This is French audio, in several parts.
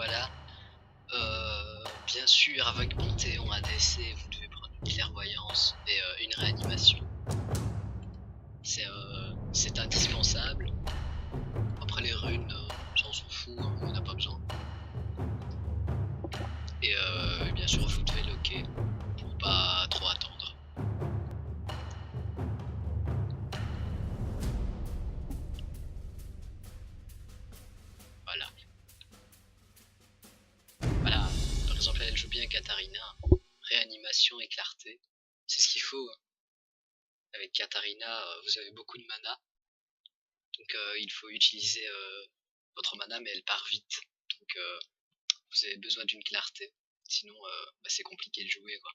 voilà. Bien sûr, avec Panthéon ADC, vous devez prendre une clairvoyance et une réanimation. C'est indispensable. Après les runes, ça on s'en fout, hein, on n'a pas besoin. Et bien sûr, vous devez loquer pour pas trop attendre. Voilà. Voilà. Par exemple, elle joue bien Katarina. Réanimation et clarté. C'est ce qu'il faut. Avec Katarina, vous avez beaucoup de mana. Donc il faut utiliser votre mana, mais elle part vite. Donc vous avez besoin d'une clarté. Sinon, c'est compliqué de jouer, quoi.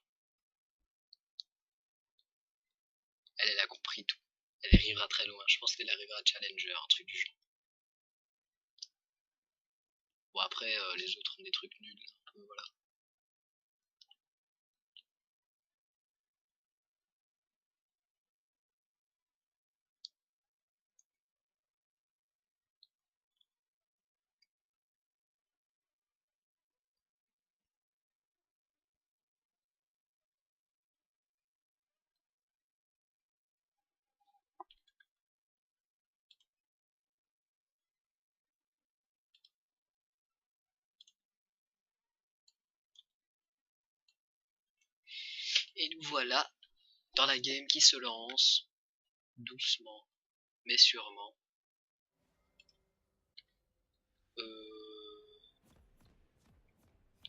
Elle a compris tout. Elle arrivera très loin. Je pense qu'elle arrivera à Challenger, un truc du genre. Bon, après, les autres ont des trucs nuls. Voilà. Et nous voilà dans la game qui se lance, doucement, mais sûrement.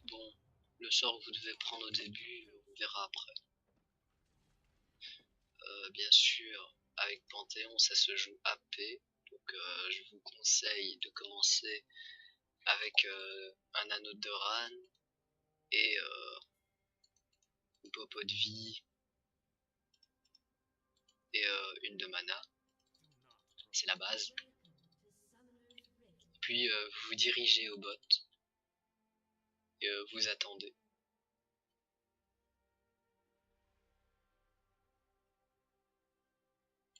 Bon, le sort que vous devez prendre au début, on verra après. Bien sûr, avec Panthéon, ça se joue AP, donc je vous conseille de commencer avec un anneau de Ran et une popo de vie et une de mana. C'est la base. Puis vous vous dirigez au bot et vous attendez.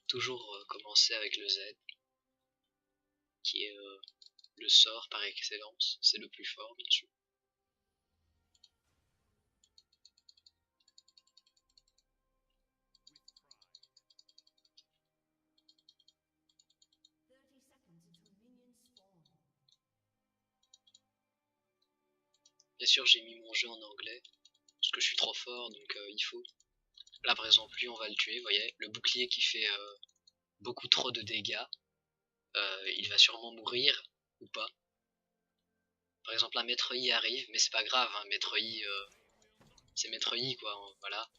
Toujours commencer avec le Z, qui est le sort par excellence. C'est le plus fort, bien sûr. Bien sûr, j'ai mis mon jeu en anglais, parce que je suis trop fort, donc il faut. Là, par exemple, lui, on va le tuer, vous voyez. Le bouclier qui fait beaucoup trop de dégâts, il va sûrement mourir, ou pas. Par exemple, un maître I arrive, mais c'est pas grave, hein, maître I, c'est maître I, quoi, voilà.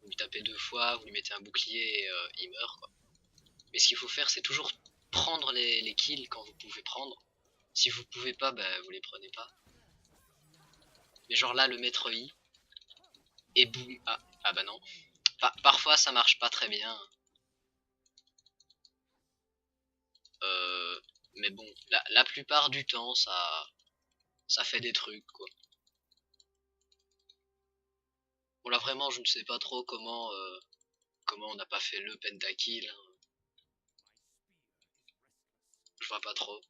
Vous lui tapez 2 fois, vous lui mettez un bouclier et il meurt, quoi. Mais ce qu'il faut faire, c'est toujours prendre les kills quand vous pouvez prendre. Si vous pouvez pas, vous les prenez pas. Mais genre là, le maître I, et boum, ah bah non. Parfois, ça marche pas très bien. Mais bon, la plupart du temps, ça fait des trucs, quoi. Bon, là, vraiment, je ne sais pas trop comment on n'a pas fait le pentakill. Hein. Je vois pas trop.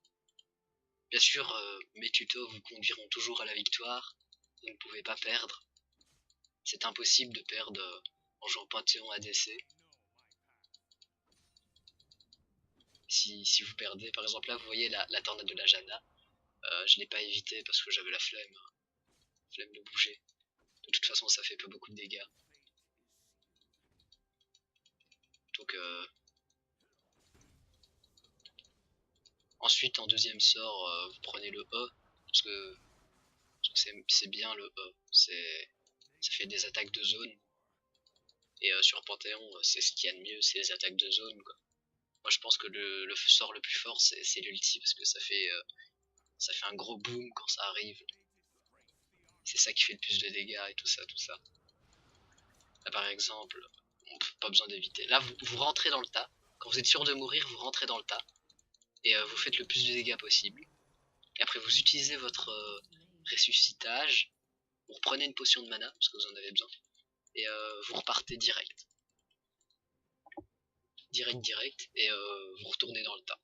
Bien sûr, mes tutos vous conduiront toujours à la victoire. Vous ne pouvez pas perdre. C'est impossible de perdre en jouant Panthéon ADC. Si vous perdez, par exemple là, vous voyez la tornade de la Jana. Je l'ai pas évité parce que j'avais la flemme. Flemme de bouger. De toute façon, ça fait pas beaucoup de dégâts. Donc, ensuite, en deuxième sort, vous prenez le E. Parce que c'est bien le E. Ça fait des attaques de zone. Et sur Panthéon, c'est ce qu'il y a de mieux, c'est les attaques de zone, quoi. Moi, je pense que le sort le plus fort, c'est l'ulti, parce que ça fait un gros boom quand ça arrive. C'est ça qui fait le plus de dégâts et tout ça, tout ça. Là, par exemple, pas besoin d'éviter. Là, vous rentrez dans le tas. Quand vous êtes sûr de mourir, vous rentrez dans le tas. Et vous faites le plus de dégâts possible. Et après, vous utilisez votre ressuscitage. Vous reprenez une potion de mana, parce que vous en avez besoin. Et vous repartez direct. Direct. Et vous retournez dans le tas.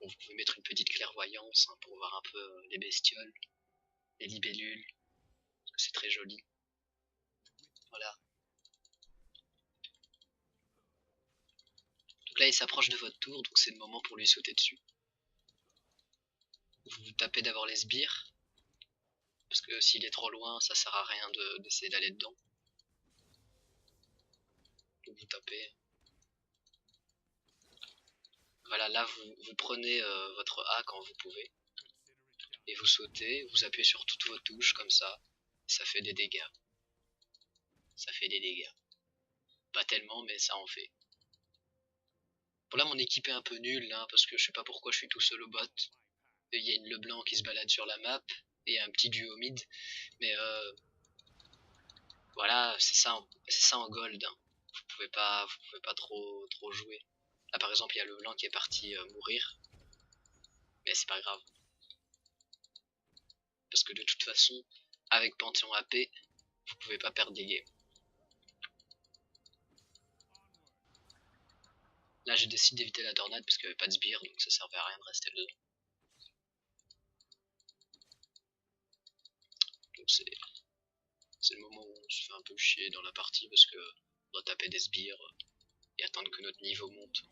Bon, vous pouvez mettre une petite clairvoyance hein, pour voir un peu les bestioles, les libellules, parce que c'est très joli. Voilà. Donc là il s'approche de votre tour, donc c'est le moment pour lui sauter dessus. Vous tapez d'abord les sbires, parce que s'il est trop loin, ça sert à rien d'essayer d'aller dedans. Donc vous tapez. Voilà, là vous prenez votre A quand vous pouvez, et vous sautez, vous appuyez sur toutes vos touches comme ça fait des dégâts. Ça fait des dégâts. Pas tellement, mais ça en fait. Bon là mon équipe est un peu nulle, hein, parce que je sais pas pourquoi je suis tout seul au bot. Il y a une Leblanc qui se balade sur la map, et un petit duo mid, mais voilà, c'est ça en gold. Hein. Vous pouvez pas trop jouer. Là par exemple il y a Leblanc qui est parti mourir, mais c'est pas grave. Parce que de toute façon, avec Panthéon AP, vous pouvez pas perdre des games. Là j'ai décidé d'éviter la tornade parce qu'il n'y avait pas de sbire, donc ça servait à rien de rester dedans. Donc c'est le moment où on se fait un peu chier dans la partie parce que on doit taper des sbires et attendre que notre niveau monte.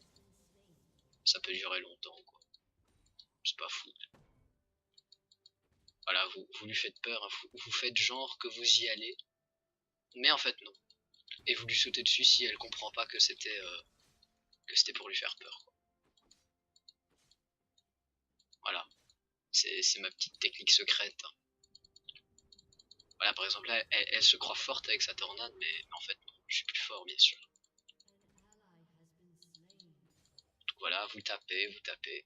Ça peut durer longtemps quoi. C'est pas fou. Voilà, vous lui faites peur, hein. Vous faites genre que vous y allez, mais en fait non. Et vous lui sautez dessus si elle comprend pas que c'était pour lui faire peur. Quoi. Voilà, c'est ma petite technique secrète. Hein. Voilà, par exemple là, elle se croit forte avec sa tornade, mais en fait non, je suis plus fort bien sûr. Donc voilà, vous tapez, vous tapez.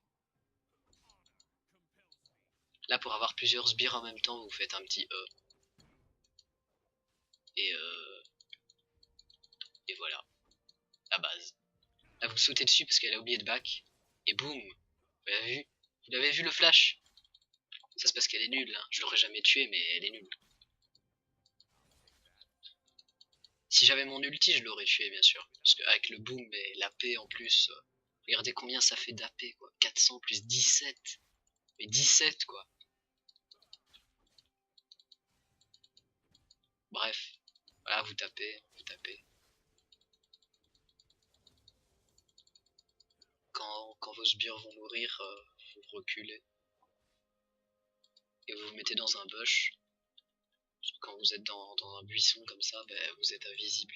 Là pour avoir plusieurs sbires en même temps, vous faites un petit E. Et voilà, la base. Là vous sautez dessus parce qu'elle a oublié de back. Et boum, vous l'avez vu? Vous l'avez vu le flash? Ça c'est parce qu'elle est nulle, hein. Je l'aurais jamais tué mais elle est nulle. Si j'avais mon ulti je l'aurais tué bien sûr. Parce qu'avec le boom et l'AP en plus, regardez combien ça fait d'AP quoi. 400 plus 17. Mais 17 quoi. Bref, voilà vous tapez, vous tapez. Quand vos sbires vont mourir, vous reculez. Et vous vous mettez dans un bush. Quand vous êtes dans un buisson comme ça, ben, vous êtes invisible.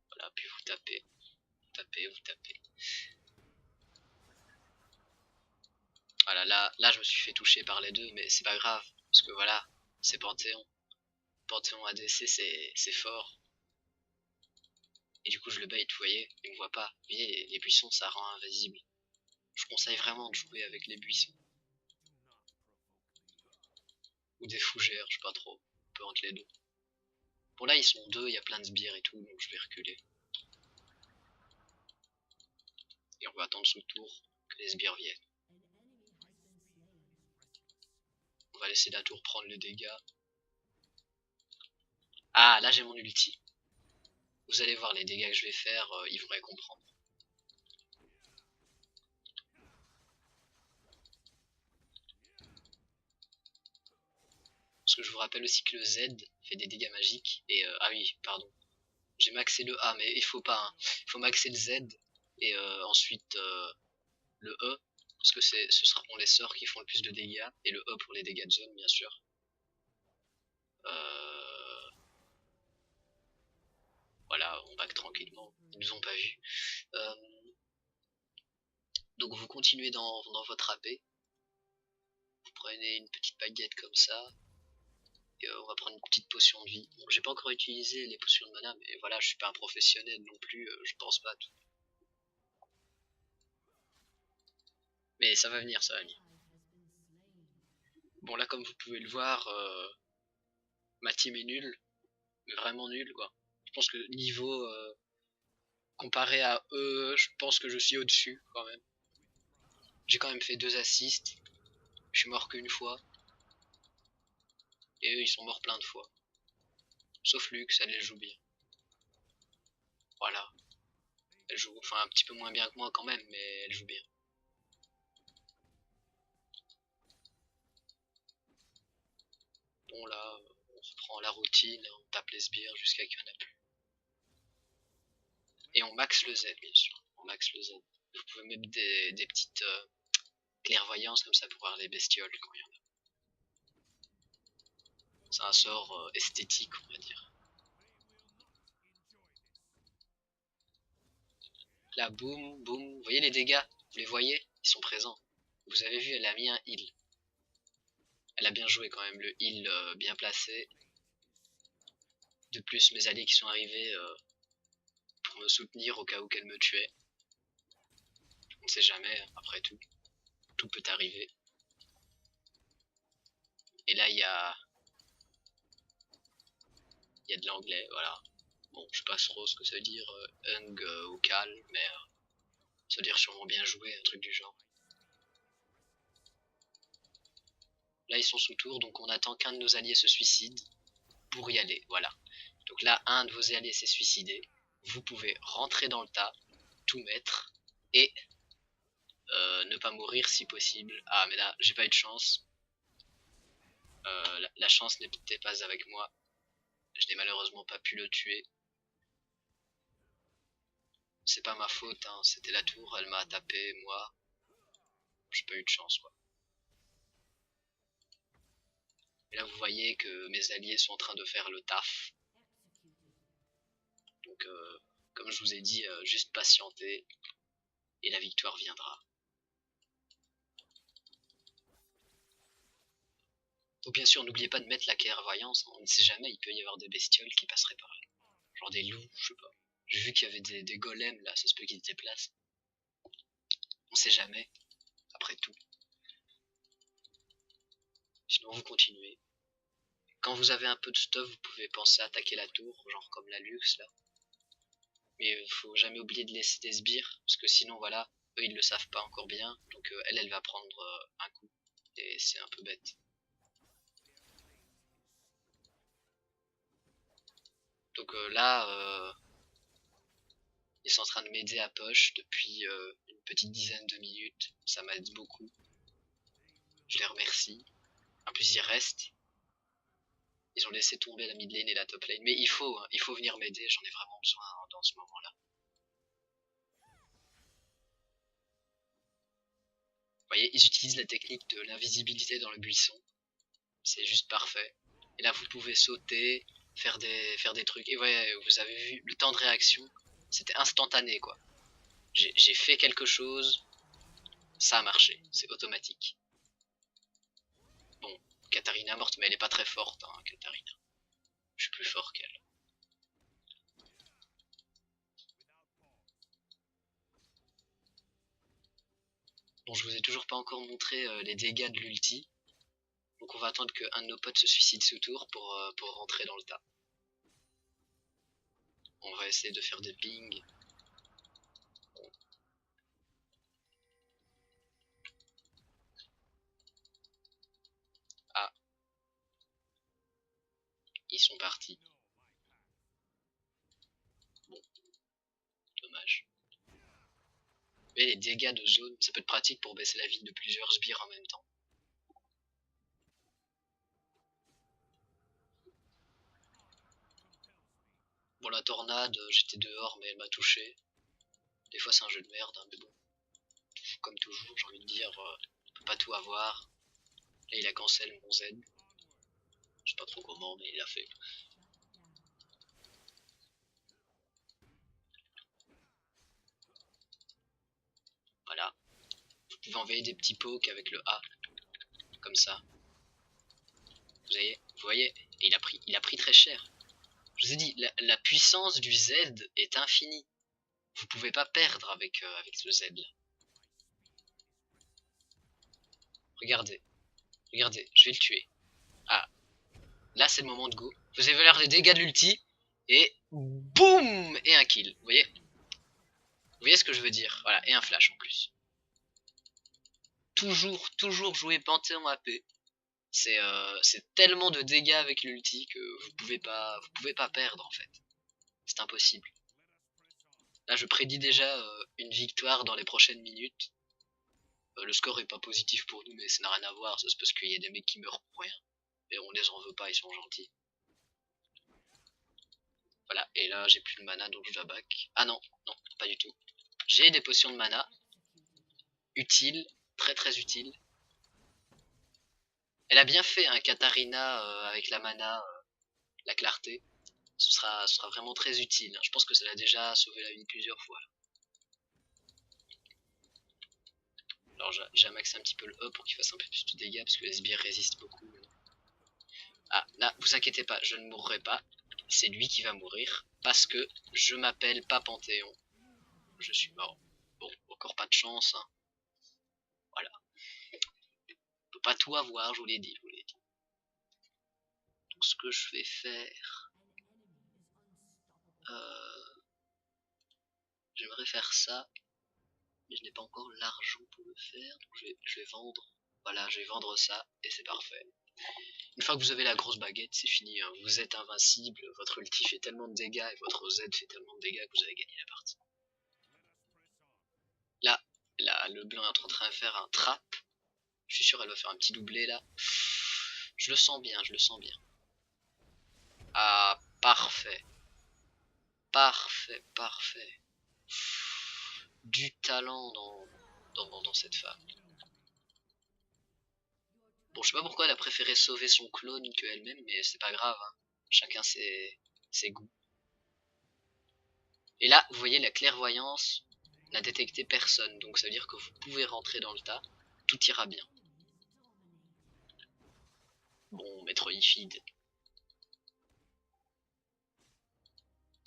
Voilà, puis vous tapez, vous tapez, vous tapez. Voilà, là je me suis fait toucher par les deux, mais c'est pas grave, parce que voilà, c'est Panthéon. Panthéon ADC c'est fort. Et du coup je le bait, vous voyez, il me voit pas. Vous voyez, les buissons ça rend invisible. Je conseille vraiment de jouer avec les buissons. Ou des fougères, je sais pas trop, un peu entre les deux. Bon là ils sont deux, il y a plein de sbires et tout, donc je vais reculer. Et on va attendre son tour que les sbires viennent. On va laisser la tour prendre les dégâts. Ah, là j'ai mon ulti. Vous allez voir les dégâts que je vais faire, ils vont comprendre. Parce que je vous rappelle aussi que le Z fait des dégâts magiques. Et ah oui, pardon. J'ai maxé le A, mais il faut pas. Hein. Il faut maxer le Z et ensuite le E. Parce que ce seront les sorts qui font le plus de dégâts. Et le E pour les dégâts de zone, bien sûr. Voilà, on back tranquillement. Ils nous ont pas vus. Donc vous continuez dans votre AP. Vous prenez une petite baguette comme ça. Et on va prendre une petite potion de vie. Bon, j'ai pas encore utilisé les potions de mana, mais voilà, je suis pas un professionnel non plus, je pense pas à tout. Mais ça va venir, ça va venir. Bon là comme vous pouvez le voir, ma team est nulle, mais vraiment nulle quoi. Je pense que niveau comparé à eux, je pense que je suis au-dessus quand même. J'ai quand même fait 2 assists, je suis mort qu'une fois. Et eux ils sont morts plein de fois. Sauf Lux, elle les joue bien. Voilà. Elle joue, enfin un petit peu moins bien que moi quand même, mais elle joue bien. Bon là, on reprend la routine, on tape les sbires jusqu'à qu'il n'y en a plus. Et on max le Z bien sûr, on max le Z. Vous pouvez mettre des petites clairvoyances comme ça pour voir les bestioles quand il y en a. C'est un sort esthétique on va dire. Là boum, boum, vous voyez les dégâts? Vous les voyez? Ils sont présents. Vous avez vu, elle a mis un heal. Elle a bien joué quand même, le heal bien placé. De plus, mes alliés qui sont arrivés pour me soutenir au cas où qu'elle me tuait. On ne sait jamais, après tout. Tout peut arriver. Et là, il y a de l'anglais, voilà. Bon, je sais pas trop ce que ça veut dire, hung au cal, mais ça veut dire sûrement bien joué, un truc du genre. Là, ils sont sous tour, donc on attend qu'un de nos alliés se suicide pour y aller, voilà. Donc là, un de vos alliés s'est suicidé. Vous pouvez rentrer dans le tas, tout mettre, et ne pas mourir si possible. Ah, mais là, j'ai pas eu de chance. La chance n'était pas avec moi. Je n'ai malheureusement pas pu le tuer. C'est pas ma faute, hein. C'était la tour, elle m'a tapé, moi. J'ai pas eu de chance, quoi. Et là, vous voyez que mes alliés sont en train de faire le taf. Donc, comme je vous ai dit, juste patienter et la victoire viendra. Donc bien sûr, n'oubliez pas de mettre la clairvoyance, on ne sait jamais, il peut y avoir des bestioles qui passeraient par là. Genre des loups, je sais pas. J'ai vu qu'il y avait des golems là, ça se peut qu'ils se déplacent. On sait jamais, après tout. Sinon vous continuez. Quand vous avez un peu de stuff, vous pouvez penser à attaquer la tour, genre comme la luxe là. Mais il faut jamais oublier de laisser des sbires, parce que sinon voilà, eux ils le savent pas encore bien, donc elle va prendre un coup. Et c'est un peu bête. Donc là, ils sont en train de m'aider à push depuis une petite dizaine de minutes. Ça m'aide beaucoup. Je les remercie. En plus, ils restent. Ils ont laissé tomber la mid lane et la top lane. Mais il faut venir m'aider. J'en ai vraiment besoin dans ce moment-là. Vous voyez, ils utilisent la technique de l'invisibilité dans le buisson. C'est juste parfait. Et là, vous pouvez sauter, faire des trucs. Et ouais, vous avez vu, le temps de réaction, c'était instantané, quoi. J'ai fait quelque chose, ça a marché. C'est automatique. Bon, Katarina est morte, mais elle est pas très forte, hein, Katarina. Je suis plus fort qu'elle. Bon, je vous ai toujours pas encore montré les dégâts de l'ulti. Donc on va attendre qu'un de nos potes se suicide sous tour pour rentrer dans le tas. On va essayer de faire des pings. Bon. Ah, ils sont partis. Bon, dommage. Mais les dégâts de zone, ça peut être pratique pour baisser la vie de plusieurs sbires en même temps. Bon, la tornade, j'étais dehors, mais elle m'a touché. Des fois, c'est un jeu de merde, hein, mais bon. Comme toujours, j'ai envie de dire, on peut pas tout avoir. Là, il a cancel mon Z. Je sais pas trop comment, mais il l'a fait. Voilà. Vous pouvez envoyer des petits pokes avec le A. Comme ça. Vous voyez, et il a pris très cher. Je vous ai dit, la puissance du Z est infinie. Vous pouvez pas perdre avec ce Z là. Regardez, regardez, je vais le tuer. Ah, là c'est le moment de go. Vous avez l'air des dégâts de l'ulti. Et boum. Et un kill, vous voyez. Vous voyez ce que je veux dire. Voilà, et un flash en plus. Toujours jouer Panthéon AP. C'est tellement de dégâts avec l'ulti que vous pouvez pas perdre en fait. C'est impossible. Là, je prédis déjà une victoire dans les prochaines minutes. Le score est pas positif pour nous, mais ça n'a rien à voir. C'est parce qu'il y a des mecs qui meurent pour rien. Mais on les en veut pas, ils sont gentils. Voilà, et là, j'ai plus de mana, donc je dois back. Ah non, non, pas du tout. J'ai des potions de mana. Utiles, très très utiles. Elle a bien fait, hein, Katarina, avec la mana, la clarté. Ce sera vraiment très utile. Je pense que ça l'a déjà sauvé la vie plusieurs fois. Alors j'amaxe un petit peu le E pour qu'il fasse un peu plus de dégâts, parce que les sbires résistent beaucoup. Ah, là, vous inquiétez pas, je ne mourrai pas. C'est lui qui va mourir, parce que je m'appelle pas Panthéon. Je suis mort. Bon, encore pas de chance, hein. Voilà. On peut pas tout avoir, je vous l'ai dit, Donc ce que je vais faire... J'aimerais faire ça, mais je n'ai pas encore l'argent pour le faire, donc je vais vendre. Voilà, je vais vendre ça, et c'est parfait. Une fois que vous avez la grosse baguette, c'est fini, hein. Vous êtes invincible, votre ulti fait tellement de dégâts, et votre Z fait tellement de dégâts que vous avez gagné la partie. Là, le blanc est en train de faire un trap. Je suis sûr elle va faire un petit doublé là. Je le sens bien, je le sens bien. Ah, parfait. Parfait, parfait. Du talent dans cette femme. Bon, je sais pas pourquoi elle a préféré sauver son clone que elle-même, mais c'est pas grave, hein. Chacun ses goûts. Et là, vous voyez, la clairvoyance n'a détecté personne, donc ça veut dire que vous pouvez rentrer dans le tas, tout ira bien. Bon, Metroid.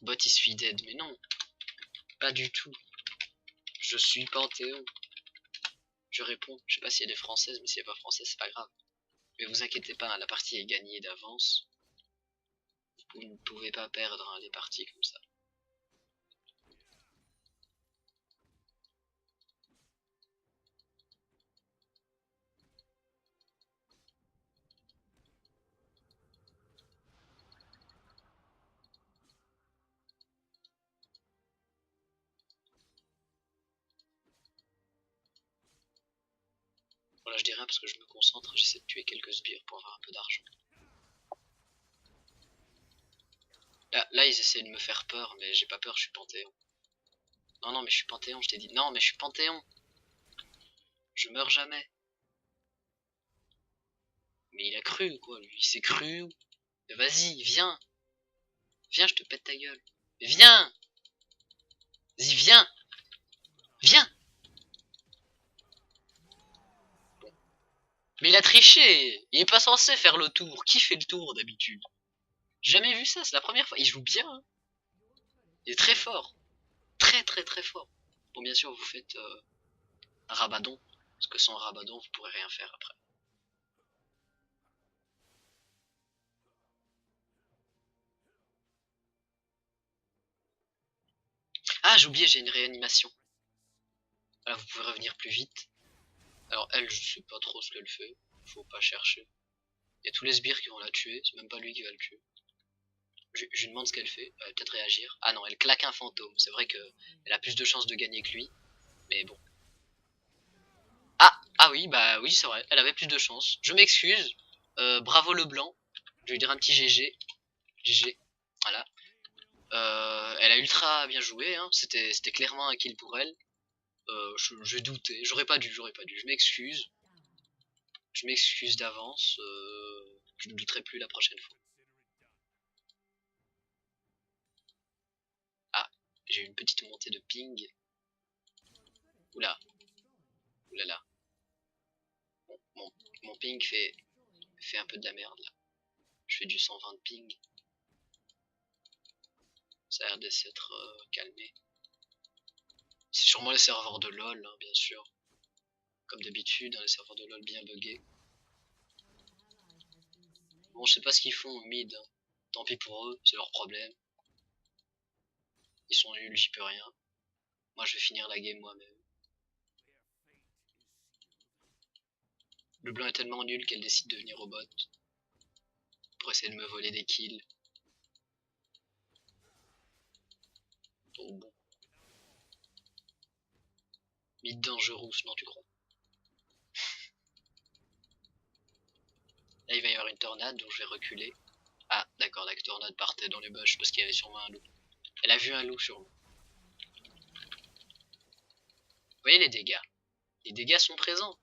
Bot is feeded, mais non, pas du tout. Je suis Panthéon. Je réponds, je sais pas s'il y a des françaises, mais s'il n'y a pas français, c'est pas grave. Mais vous inquiétez pas, hein, la partie est gagnée d'avance. Vous ne pouvez pas perdre, hein, les parties comme ça. Voilà, je dis rien parce que je me concentre, j'essaie de tuer quelques sbires pour avoir un peu d'argent. Là, ils essaient de me faire peur, mais j'ai pas peur, je suis Panthéon. Non, non, mais je suis Panthéon, je t'ai dit. Non, mais je suis Panthéon. Je meurs jamais. Mais il a cru, quoi, lui. Il s'est cru. Vas-y, viens. Viens, je te pète ta gueule. Viens. Vas-y, viens. Viens. Bon. Mais il a triché. Il est pas censé faire le tour. Qui fait le tour, d'habitude? J'ai jamais vu ça, c'est la première fois. Il joue bien, hein. Il est très fort. Très, très, très fort. Bon, bien sûr, vous faites un Rabadon. Parce que sans Rabadon, vous pourrez rien faire après. Ah, j'ai oublié, j'ai une réanimation. Voilà, vous pouvez revenir plus vite. Alors elle, je sais pas trop ce qu'elle fait. Faut pas chercher. Il y a tous les sbires qui vont la tuer. C'est même pas lui qui va le tuer. Je lui demande ce qu'elle fait. Elle va peut-être réagir. Ah non, elle claque un fantôme. C'est vrai qu'elle a plus de chances de gagner que lui. Mais bon. Ah oui, bah oui, c'est vrai. Elle avait plus de chances. Je m'excuse. Bravo le blanc. Je vais lui dire un petit GG. GG. Voilà. Elle a ultra bien joué, hein. C'était clairement un kill pour elle. Je doutais, j'aurais pas dû. Je m'excuse. Je m'excuse d'avance. Je ne douterai plus la prochaine fois. Ah, j'ai une petite montée de ping. Oula, oulala. Bon, mon ping fait un peu de la merde là. Je fais du 120 de ping. Ça a l'air de s'être calmé. C'est sûrement les serveurs de LoL, hein, bien sûr. Comme d'habitude, hein, les serveurs de LoL bien buggés. Bon, je sais pas ce qu'ils font au mid. Hein. Tant pis pour eux, c'est leur problème. Ils sont nuls, j'y peux rien. Moi, je vais finir la game moi-même. Le blanc est tellement nul qu'elle décide de venir au bot. Pour essayer de me voler des kills. Oh bon. Mid dangerous, non tu crois? Là il va y avoir une tornade, donc je vais reculer. Ah d'accord, la tornade partait dans les bush parce qu'il y avait sûrement un loup. Elle a vu un loup sûrement. Vous voyez les dégâts? Les dégâts sont présents.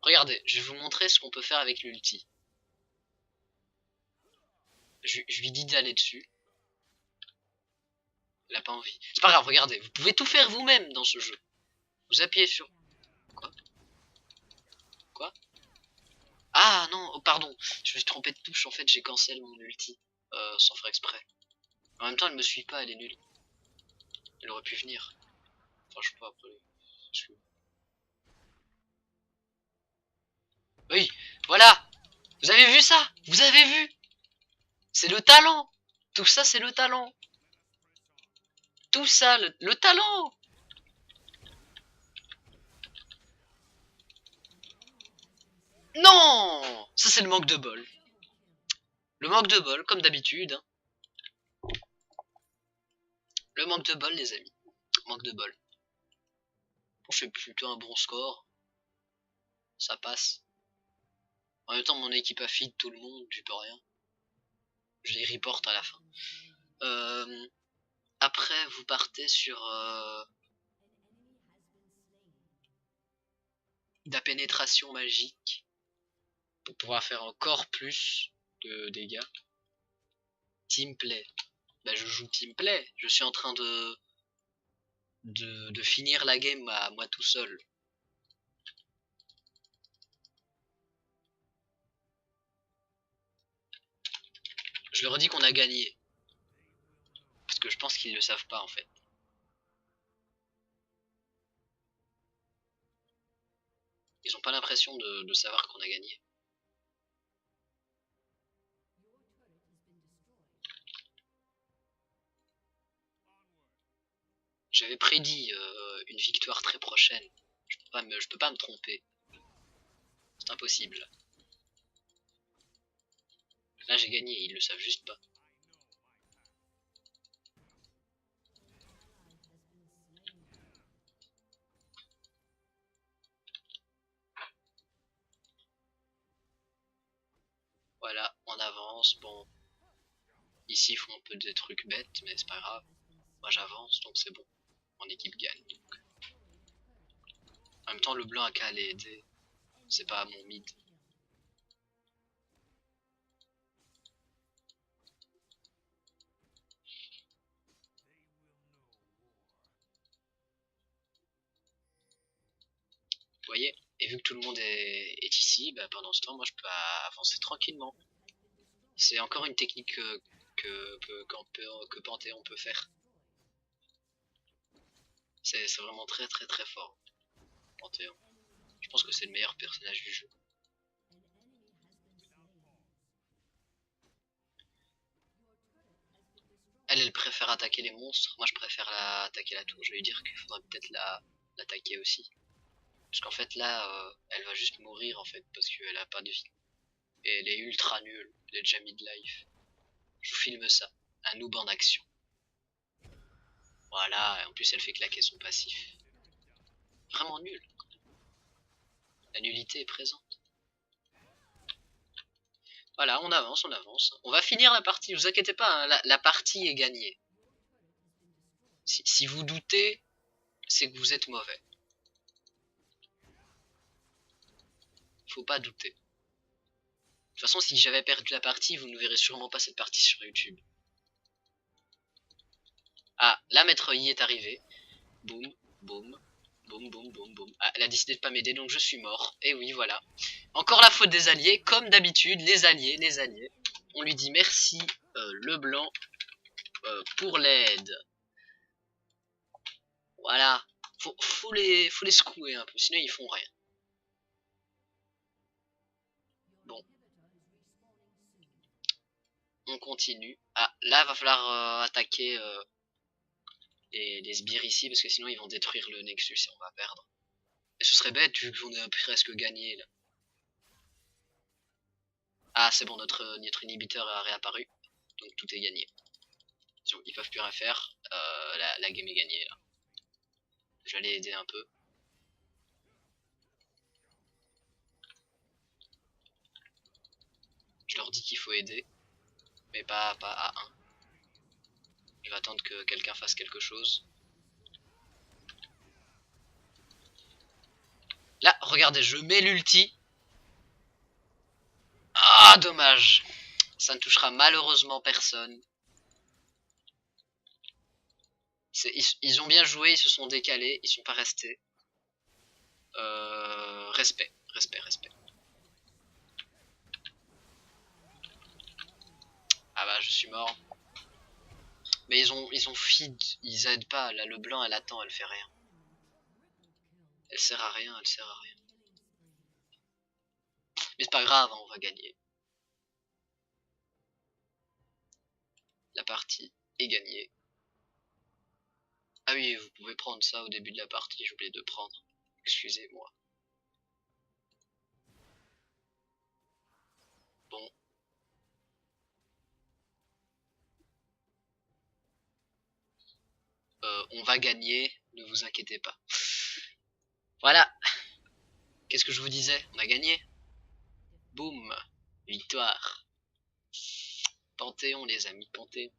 Regardez, je vais vous montrer ce qu'on peut faire avec l'ulti. Je lui dis d'aller dessus. Elle a pas envie. C'est pas grave, regardez, vous pouvez tout faire vous-même dans ce jeu. Vous appuyez sur... Quoi? Quoi? Ah non, oh, pardon, je me suis trompé de touche, en fait j'ai cancel mon ulti. Sans faire exprès. En même temps elle me suit pas, elle est nulle. Elle aurait pu venir. Enfin je sais pas après. Oui, voilà. Vous avez vu ça? Vous avez vu? C'est le talent. Tout ça c'est le talent. Tout ça, le talent. Non. Ça c'est le manque de bol. Le manque de bol, comme d'habitude. Hein. Le manque de bol les amis. Manque de bol. On fait plutôt un bon score. Ça passe. En même temps mon équipe a feed tout le monde, j'y peux rien. Je les reporte à la fin. Après vous partez sur de la pénétration magique. Pour pouvoir faire encore plus de dégâts. Teamplay. Bah je joue teamplay. Je suis en train de finir la game à moi tout seul. Je leur dis qu'on a gagné. Parce que je pense qu'ils le savent pas en fait. Ils ont pas l'impression de savoir qu'on a gagné. J'avais prédit une victoire très prochaine. Je peux pas me tromper. C'est impossible. Là j'ai gagné, ils le savent juste pas. Voilà, on avance. Bon, ici ils font un peu des trucs bêtes, mais c'est pas grave. Moi j'avance, donc c'est bon. Mon équipe gagne. Donc. En même temps, le blanc a qu'à aller aider. C'est pas mon mid. Vous voyez? Et vu que tout le monde est ici, bah pendant ce temps, moi je peux avancer tranquillement. C'est encore une technique que Panthéon peut faire. C'est vraiment très très très fort, Panthéon. Je pense que c'est le meilleur personnage du jeu. Elle préfère attaquer les monstres. Moi, je préfère attaquer la tour. Je vais lui dire qu'il faudrait peut-être l'attaquer aussi. Parce qu'en fait, là, elle va juste mourir, en fait, parce qu'elle a pas de vie. Et elle est ultra nulle. Elle est déjà mid-life. Je vous filme ça. Un noob en action. Voilà, et en plus, elle fait claquer son passif. Vraiment nul. La nullité est présente. Voilà, on avance, on avance. On va finir la partie, vous inquiétez pas, hein, la partie est gagnée. Si vous doutez, c'est que vous êtes mauvais. Faut pas douter. De toute façon, si j'avais perdu la partie, vous ne verrez sûrement pas cette partie sur YouTube. Ah, là, Maître Yi est arrivé. Boum, boum, boum, boum, boum, boum. Ah, elle a décidé de pas m'aider, donc je suis mort. Et oui, voilà. Encore la faute des alliés, comme d'habitude, les alliés, les alliés. On lui dit merci, le blanc, pour l'aide. Voilà. Faut les secouer un peu, sinon ils font rien. Bon. On continue. Ah, là, va falloir attaquer les sbires ici, parce que sinon ils vont détruire le Nexus et on va perdre. Et ce serait bête, vu qu'on a presque gagné, là. Ah, c'est bon, notre inhibiteur a réapparu. Donc tout est gagné. Ils peuvent plus rien faire. La game est gagnée, là. Je vais aller aider un peu. Je leur dis qu'il faut aider. Mais pas à un. Je vais attendre que quelqu'un fasse quelque chose. Là, regardez, je mets l'ulti. Ah, dommage. Ça ne touchera malheureusement personne. Ils ont bien joué, ils se sont décalés, ils sont pas restés. Respect. Ah bah, je suis mort. Mais ils ont feed, ils aident pas. Là, le blanc, elle attend, elle fait rien. Elle sert à rien. Mais c'est pas grave, hein, on va gagner. La partie est gagnée. Ah oui, vous pouvez prendre ça au début de la partie, j'ai oublié de prendre. Excusez-moi. Bon. On va gagner, ne vous inquiétez pas. Voilà. Qu'est-ce que je vous disais? On a gagné. Boum. Victoire. Panthéon, les amis, Panthéon.